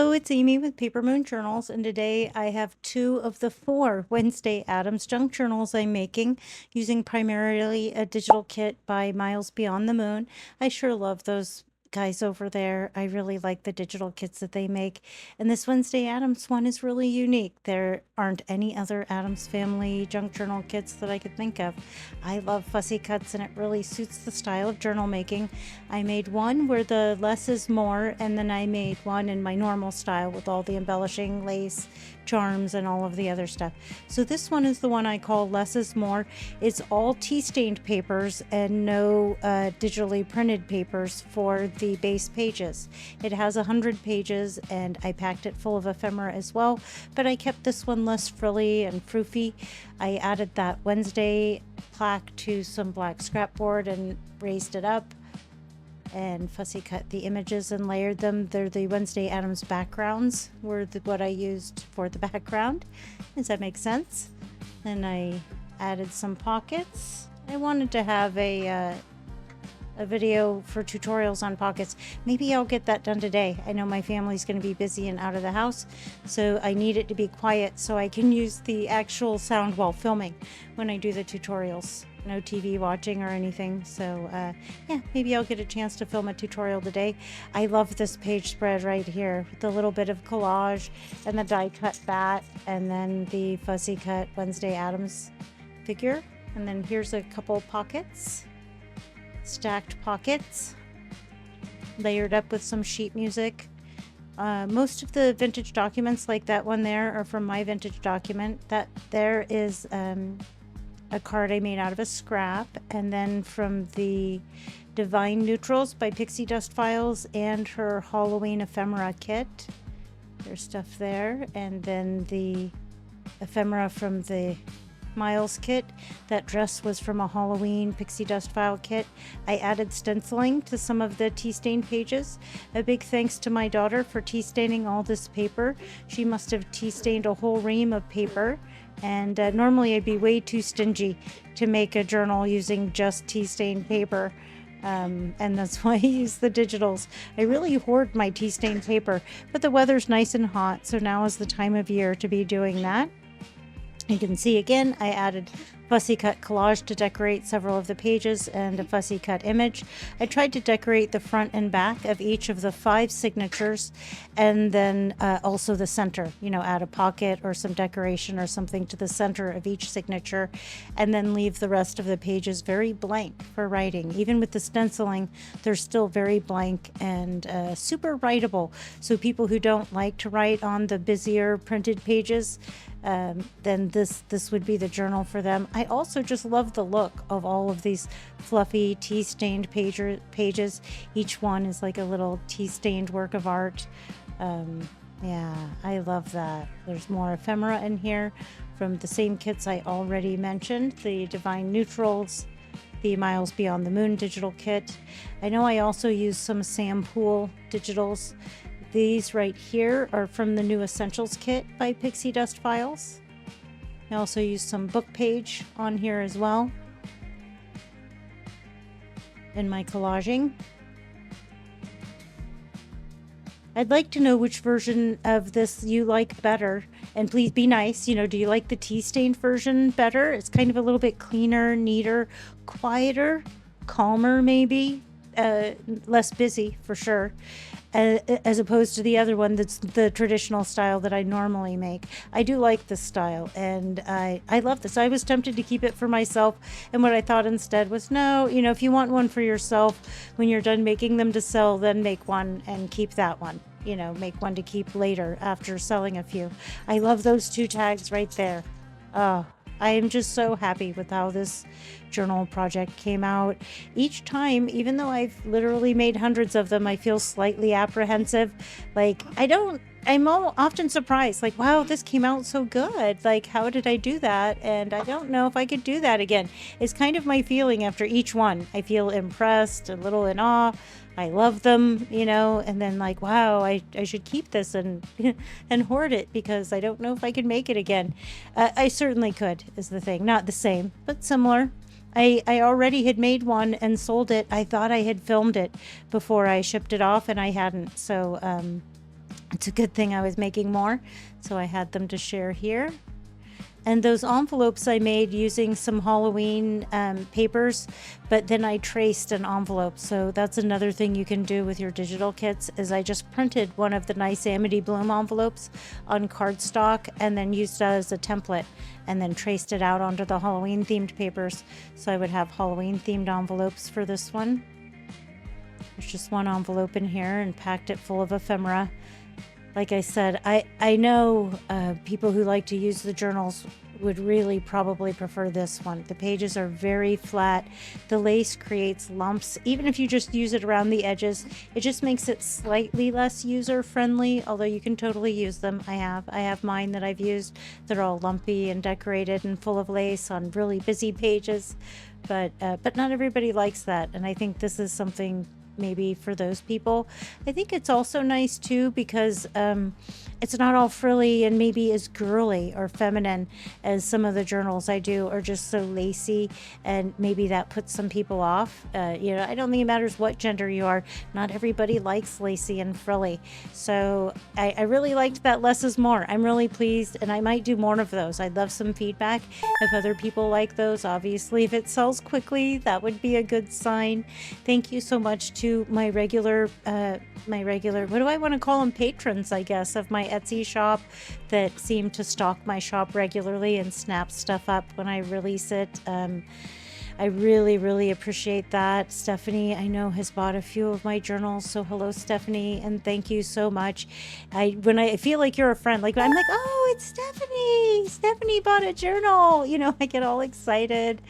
Hello, it's Amy with Paper Moon Journals, and today I have 2 of the 4 Wednesday Addams junk journals I'm making using primarily a digital kit by Miles Beyond the Moon. I sure love those guys over there. I really like the digital kits that they make, and this Wednesday Addams one is really unique. There aren't any other Addams Family junk journal kits that I could think of. I love fussy cuts, and it really suits the style of journal making. I made one where the less is more, and then I made one in my normal style with all the embellishing, lace, charms, and all of the other stuff. So this one is the one I call Less is More. It's all tea-stained papers and no digitally printed papers for the base pages. It has 100 pages, and I packed it full of ephemera as well, but I kept this one less frilly and froofy. I added that Wednesday plaque to some black scrapboard and raised it up and fussy cut the images and layered them. They're the Wednesday Addams backgrounds were what I used for the background. Does that make sense? Then I added some pockets. I wanted to have a video for tutorials on pockets. Maybe I'll get that done today. I know my family's going to be busy and out of the house, so I need it to be quiet so I can use the actual sound while filming when I do the tutorials. No TV watching or anything, so yeah, maybe I'll get a chance to film a tutorial today. I love this page spread right here with the little bit of collage and the die cut bat, and then the fussy cut Wednesday Addams figure. And then here's a couple pockets, stacked pockets, layered up with some sheet music. Most of the vintage documents, like that one there, are from my vintage document. That there is a card I made out of a scrap, and then from the Divine Neutrals by Pixie Dust Files and her Halloween ephemera kit. There's stuff there, and then the ephemera from the Miles kit. That dress was from a Halloween Pixie Dust File kit. I added stenciling to some of the tea stained pages. A big thanks to my daughter for tea staining all this paper. She must have tea stained a whole ream of paper, and normally I'd be way too stingy to make a journal using just tea stained paper. And that's why I use the digitals. I really hoard my tea stained paper, but the weather's nice and hot, so now is the time of year to be doing that. You can see again, I added fussy cut collage to decorate several of the pages and a fussy cut image. I tried to decorate the front and back of each of the 5 signatures, and then also the center, add a pocket or some decoration or something to the center of each signature, and then leave the rest of the pages very blank for writing. Even with the stenciling, they're still very blank and super writable. So people who don't like to write on the busier printed pages, then this would be the journal for them. I also just love the look of all of these fluffy tea-stained pages. Each one is like a little tea-stained work of art. Yeah, I love that. There's more ephemera in here from the same kits I already mentioned, the Divine Neutrals, the Miles Beyond the Moon digital kit. I know I also used some Sam Poole digitals. These right here are from the new Essentials kit by Pixie Dust Files. I also used some book page on here as well in my collaging. I'd like to know which version of this you like better, and please be nice. Do you like the tea-stained version better? It's kind of a little bit cleaner, neater, quieter, calmer maybe, less busy for sure, as opposed to the other one that's the traditional style that I normally make. I do like this style, and I love this. I was tempted to keep it for myself, and what I thought instead was, no, if you want one for yourself, when you're done making them to sell, then make one and keep that one. Make one to keep later after selling a few. I love those 2 tags right there. Oh, I am just so happy with how this journal project came out. Each time, even though I've literally made hundreds of them, I feel slightly apprehensive. I'm often surprised, wow, this came out so good. How did I do that? And I don't know if I could do that again. It's kind of my feeling after each one. I feel impressed, a little in awe. I love them, and then wow, I should keep this and and hoard it because I don't know if I could make it again. I certainly could, is the thing. Not the same, but similar. I already had made one and sold it. I thought I had filmed it before I shipped it off, and I hadn't. So It's a good thing I was making more, so I had them to share here. And those envelopes I made using some Halloween papers, but then I traced an envelope. So that's another thing you can do with your digital kits is I just printed one of the nice Amity Bloom envelopes on cardstock and then used that as a template and then traced it out onto the Halloween themed papers. So I would have Halloween themed envelopes for this one. There's just one envelope in here and packed it full of ephemera. Like I said, I know people who like to use the journals would really probably prefer this one. The pages are very flat. The lace creates lumps. Even if you just use it around the edges, it just makes it slightly less user friendly, although you can totally use them. I have mine that I've used that are all lumpy and decorated and full of lace on really busy pages. But not everybody likes that. And I think this is something maybe for those people. I think it's also nice too because it's not all frilly and maybe as girly or feminine as some of the journals I do are just so lacy, and maybe that puts some people off. I don't think it matters what gender you are. Not everybody likes lacy and frilly. So I really liked that less is more. I'm really pleased, and I might do more of those. I'd love some feedback if other people like those. Obviously, if it sells quickly, that would be a good sign. Thank you so much to my regular, what do I want to call them? Patrons, I guess, of my Etsy shop that seem to stock my shop regularly and snap stuff up when I release it. I really, really appreciate that. Stephanie, I know, has bought a few of my journals. So hello, Stephanie, and thank you so much. When I feel like you're a friend, like I'm like, oh, it's Stephanie. Stephanie bought a journal. I get all excited.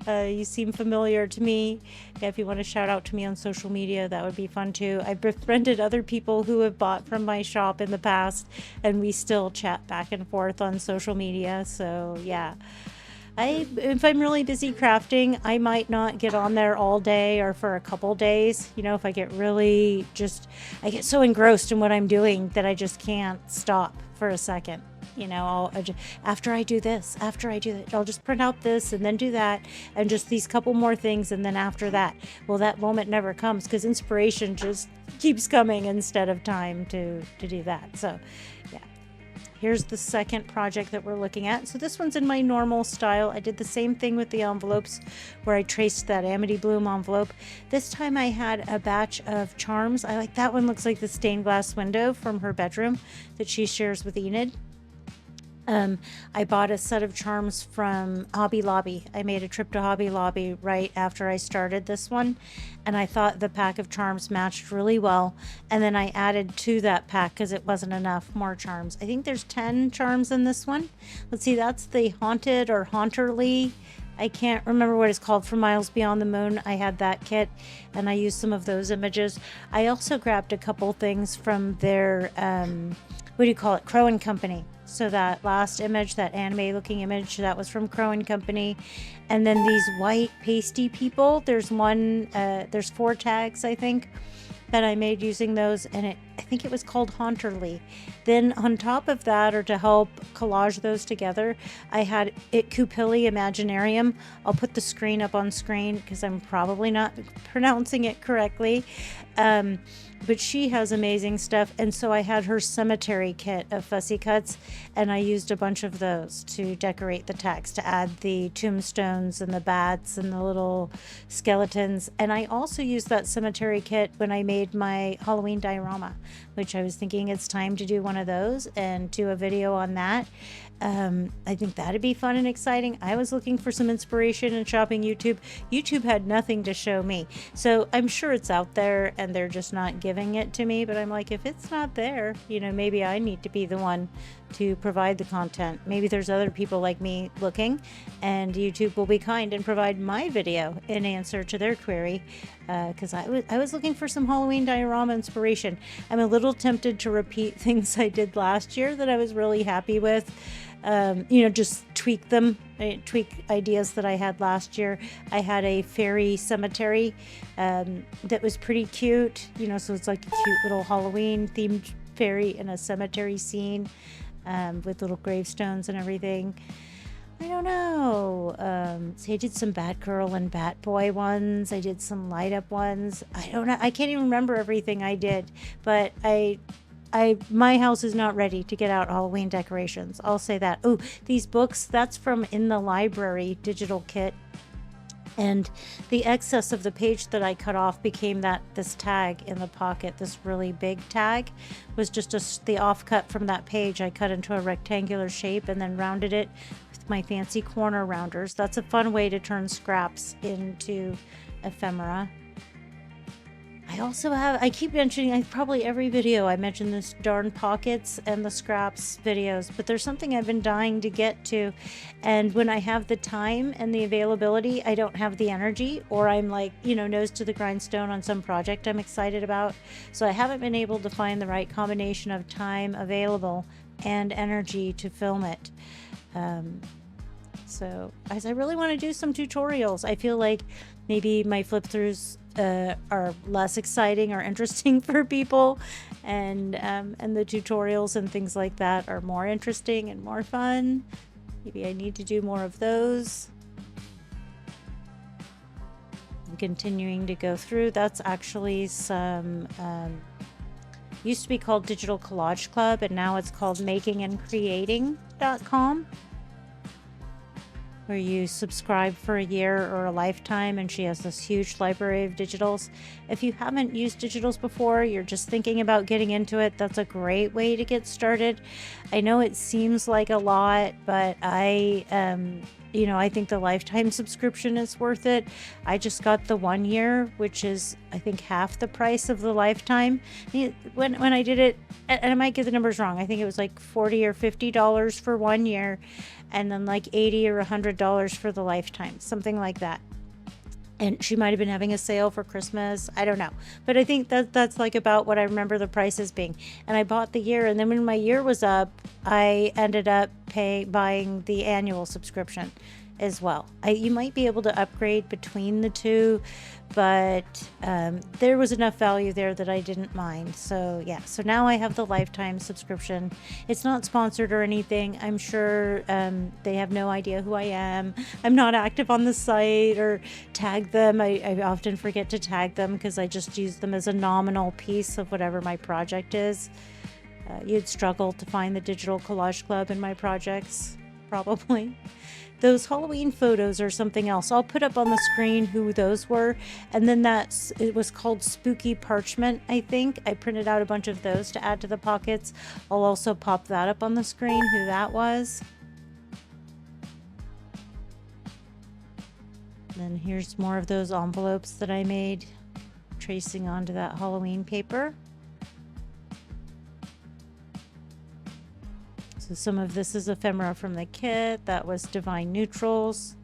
You seem familiar to me. If you want to shout out to me on social media, that would be fun too. I've befriended other people who have bought from my shop in the past, and we still chat back and forth on social media. So yeah. If I'm really busy crafting, I might not get on there all day or for a couple days. If I get I get so engrossed in what I'm doing that I just can't stop for a second. After I do this, I'll just print out this and then do that and just these couple more things. And then after that, well, that moment never comes because inspiration just keeps coming instead of time to do that. So yeah. Here's the second project that we're looking at. So this one's in my normal style. I did the same thing with the envelopes where I traced that Amity Bloom envelope. This time I had a batch of charms. I like that one. Looks like the stained glass window from her bedroom that she shares with Enid. I bought a set of charms from Hobby Lobby. I made a trip to Hobby Lobby right after I started this one, and I thought the pack of charms matched really well. And then I added to that pack because it wasn't enough more charms. I think there's 10 charms in this one. Let's see, that's the Haunted or Haunterly. I can't remember what it's called, from Miles Beyond the Moon. I had that kit and I used some of those images. I also grabbed a couple things from their, Crow and Company. So that last image, that anime looking image, that was from Crow and Company. And then these white pasty people, there's 4 tags, I think, that I made using those, and I think it was called Haunterly. Then on top of that, or to help collage those together, I had It Kupili Imaginarium. I'll put the screen up on screen because I'm probably not pronouncing it correctly. But she has amazing stuff, and so I had her cemetery kit of fussy cuts, and I used a bunch of those to decorate the text, to add the tombstones and the bats and the little skeletons. And I also used that cemetery kit when I made my Halloween diorama, which I was thinking it's time to do one of those and do a video on that. I think that'd be fun and exciting. I was looking for some inspiration and shopping YouTube. YouTube had nothing to show me. So I'm sure it's out there and they're just not giving it to me. But I'm like, if it's not there, maybe I need to be the one to provide the content. Maybe there's other people like me looking, and YouTube will be kind and provide my video in answer to their query. Because I was looking for some Halloween diorama inspiration. I'm a little tempted to repeat things I did last year that I was really happy with. Just tweak ideas that I had last year. I had a fairy cemetery that was pretty cute, so it's like a cute little Halloween themed fairy in a cemetery scene with little gravestones and everything. I don't know. So I did some Batgirl and Batboy ones. I did some light up ones. I don't know. I can't even remember everything I did, but I my house is not ready to get out Halloween decorations. I'll say that. Oh, these books, that's from In the Library digital kit. And the excess of the page that I cut off became this tag in the pocket. This really big tag was just the offcut from that page. I cut into a rectangular shape and then rounded it with my fancy corner rounders. That's a fun way to turn scraps into ephemera. I keep mentioning, probably every video I mention this darn pockets and the scraps videos, but there's something I've been dying to get to. And when I have the time and the availability, I don't have the energy, or I'm like, nose to the grindstone on some project I'm excited about. So I haven't been able to find the right combination of time available and energy to film it. So as I really want to do some tutorials, I feel like maybe my flip throughs are less exciting or interesting for people, and the tutorials and things like that are more interesting and more fun. Maybe I need to do more of those. I'm continuing to go through. That's actually some used to be called Digital Collage Club, and now it's called makingandcreating.com, where you subscribe for a year or a lifetime, and she has this huge library of digitals. If you haven't used digitals before, you're just thinking about getting into it, that's a great way to get started. I know it seems like a lot, but I think the lifetime subscription is worth it. I just got the 1 year, which is, I think, half the price of the lifetime. When I did it, and I might get the numbers wrong, I think it was like $40 or $50 for 1 year, and then like $80 or $100 for the lifetime, something like that. And she might have been having a sale for Christmas. I don't know. But I think that's like about what I remember the prices being. And I bought the year. And then when my year was up, I ended up buying the annual subscription as well. You might be able to upgrade between the two, but there was enough value there that I didn't mind. So yeah, so now I have the lifetime subscription. It's not sponsored or anything. I'm sure they have no idea who I am. I'm not active on the site or tag them. I often forget to tag them because I just use them as a nominal piece of whatever my project is. You'd struggle to find the Digital Collage Club in my projects, probably. Those Halloween photos are something else. I'll put up on the screen who those were. And then it was called Spooky Parchment, I think. I printed out a bunch of those to add to the pockets. I'll also pop that up on the screen, who that was. And then here's more of those envelopes that I made, tracing onto that Halloween paper. So some of this is ephemera from the kit. That was Divine Neutrals.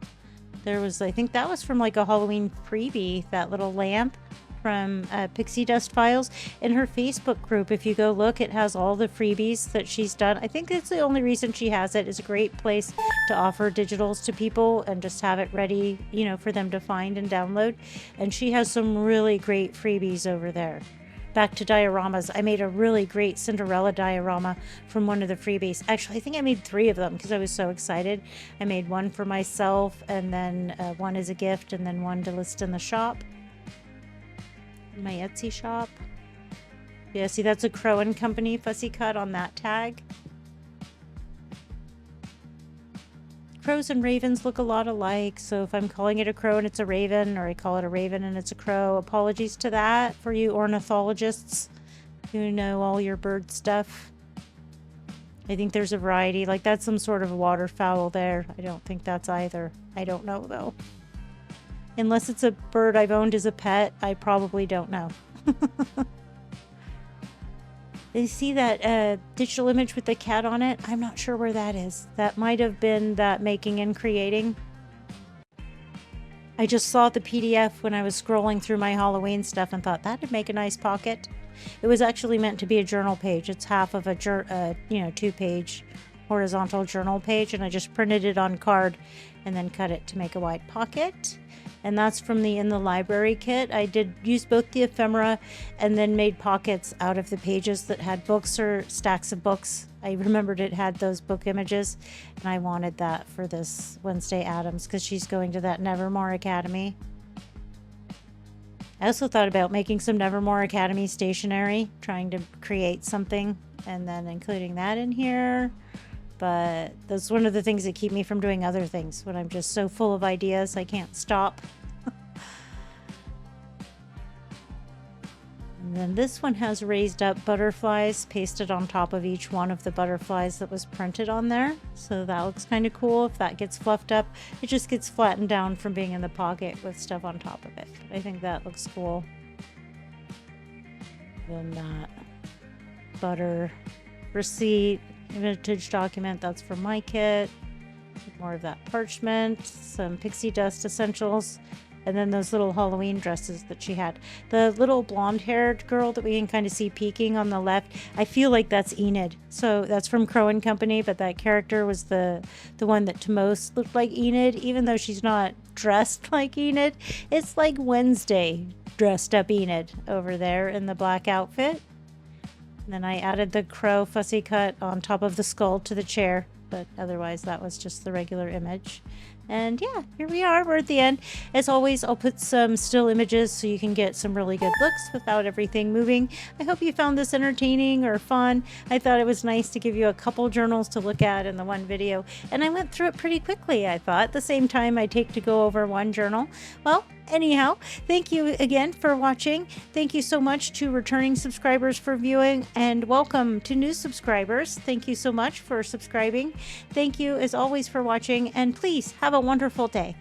There was, I think that was from like a Halloween freebie, that little lamp from Pixie Dust Files. In her Facebook group, if you go look, it has all the freebies that she's done. I think that's the only reason she has it. It's a great place to offer digitals to people and just have it ready, for them to find and download. And she has some really great freebies over there. Back to dioramas, I made a really great Cinderella diorama from one of the freebies. Actually, I think I made 3 of them because I was so excited. I made one for myself, and then one as a gift, and then one to list in the shop, in my Etsy shop. Yeah, see, that's a Crow and Company fussy cut on that tag. Crows and ravens look a lot alike, so if I'm calling it a crow and it's a raven, or I call it a raven and it's a crow, apologies to that for you ornithologists who know all your bird stuff. I think there's a variety, like that's some sort of waterfowl there. I don't think that's either. I don't know though. Unless it's a bird I've owned as a pet, I probably don't know. You see that digital image with the cat on it? I'm not sure where that is. That might have been that Making and Creating. I just saw the PDF when I was scrolling through my Halloween stuff and thought that'd make a nice pocket. It was actually meant to be a journal page. It's half of a 2-page horizontal journal page, and I just printed it on card and then cut it to make a wide pocket. And that's from the In the Library kit. I did use both the ephemera and then made pockets out of the pages that had books or stacks of books. I remembered it had those book images, and I wanted that for this Wednesday Addams because she's going to that Nevermore Academy. I also thought about making some Nevermore Academy stationery, trying to create something and then including that in here. But that's one of the things that keep me from doing other things when I'm just so full of ideas I can't stop. And then this one has raised up butterflies pasted on top of each one of the butterflies that was printed on there. So that looks kind of cool. If that gets fluffed up, it just gets flattened down from being in the pocket with stuff on top of it. I think that looks cool. Then that butter receipt, vintage document, that's for my kit. More of that parchment, some pixie dust essentials. And then those little Halloween dresses that she had. The little blonde-haired girl that we can kind of see peeking on the left, I feel like that's Enid. So that's from Crow & Company, but that character was the one that to most looked like Enid, even though she's not dressed like Enid. It's like Wednesday dressed up Enid over there in the black outfit. And then I added the crow fussy cut on top of the skull to the chair, but otherwise that was just the regular image. And yeah, here we are. We're at the end. As always, I'll put some still images so you can get some really good looks without everything moving. I hope you found this entertaining or fun. I thought it was nice to give you a couple journals to look at in the one video. And I went through it pretty quickly, I thought. The same time I take to go over one journal. Well, anyhow, thank you again for watching. Thank you so much to returning subscribers for viewing, and welcome to new subscribers. Thank you so much for subscribing. Thank you as always for watching, and please have a wonderful day.